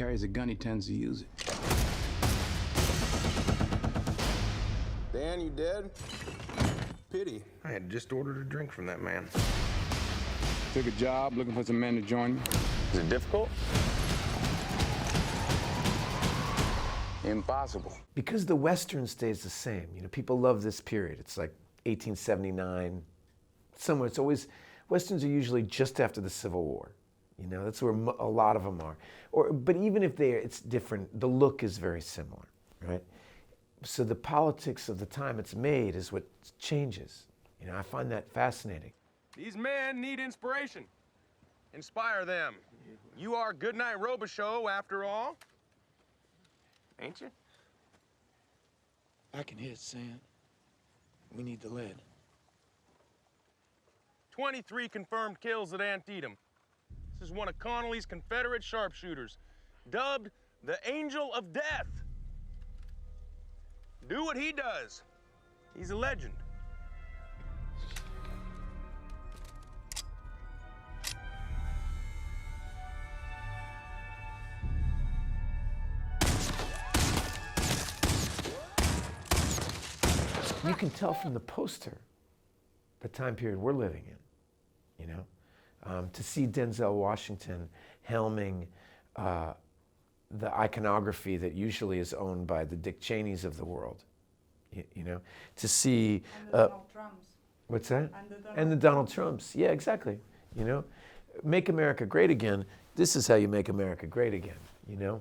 carries a gun, he tends to use it. Dan, you dead? Pity. I had just ordered a drink from that man. Took a job looking for some men to join me. Is it difficult? Impossible. Because the Western stays the same. You know, people love this period. It's like 1879. Somewhere, it's always, Westerns are usually just after the Civil War. You know, that's where a lot of them are. But even if it's different, the look is very similar, right? So the politics of the time it's made is what changes. You know, I find that fascinating. These men need inspiration. Inspire them. You are Goodnight Robichaux, after all. Ain't you? I can hit, Sam. We need the lead. 23 confirmed kills at Antietam. This is one of Connolly's Confederate sharpshooters, dubbed the Angel of Death. Do what he does. He's a legend. You can tell from the poster the time period we're living in, you know? To see Denzel Washington helming the iconography that usually is owned by the Dick Cheneys of the world, you know? To see... And the Donald Trumps. What's that? And the Donald Trumps, yeah, exactly, you know? Make America great again. This is how you make America great again, you know?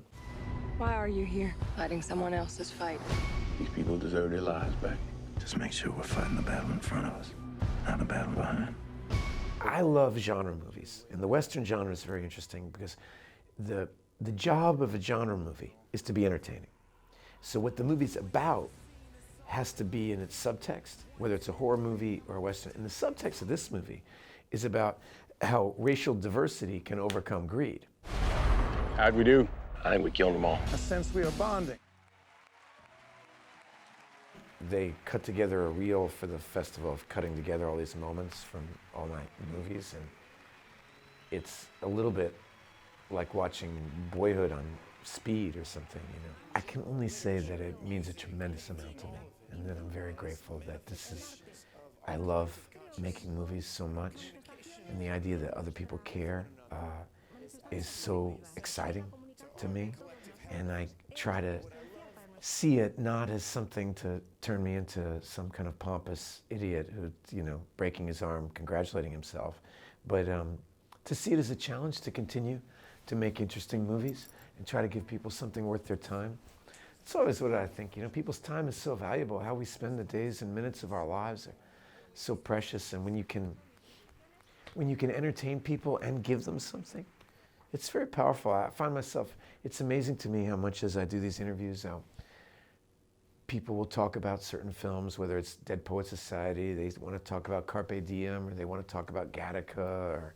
Why are you here? Fighting someone else's fight. These people deserve their lives back. Just make sure we're fighting the battle in front of us, not the battle behind. I love genre movies, and the Western genre is very interesting because the job of a genre movie is to be entertaining. So what the movie's about has to be in its subtext, whether it's a horror movie or a Western. And the subtext of this movie is about how racial diversity can overcome greed. How'd we do? I think we killed them all. I sense we are bonding. They cut together a reel for the festival of cutting together all these moments from all night movies, and it's a little bit like watching Boyhood on speed or something, you know. I can only say that it means a tremendous amount to me, and that I'm very grateful that I love making movies so much, and the idea that other people care is so exciting to me, and I try to see it not as something to turn me into some kind of pompous idiot who, you know, breaking his arm, congratulating himself, but to see it as a challenge to continue to make interesting movies and try to give people something worth their time. It's always what I think, you know, people's time is so valuable. How we spend the days and minutes of our lives are so precious, and when you can entertain people and give them something, it's very powerful. I find myself, it's amazing to me how much as I do these interviews, people will talk about certain films, whether it's Dead Poets Society, they want to talk about Carpe Diem, or they want to talk about Gattaca, or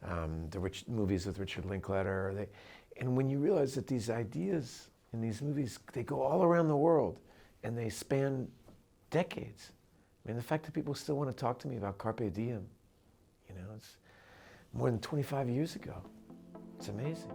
the movies with Richard Linklater. And when you realize that these ideas in these movies, they go all around the world, and they span decades. I mean, the fact that people still want to talk to me about Carpe Diem, you know, it's more than 25 years ago. It's amazing.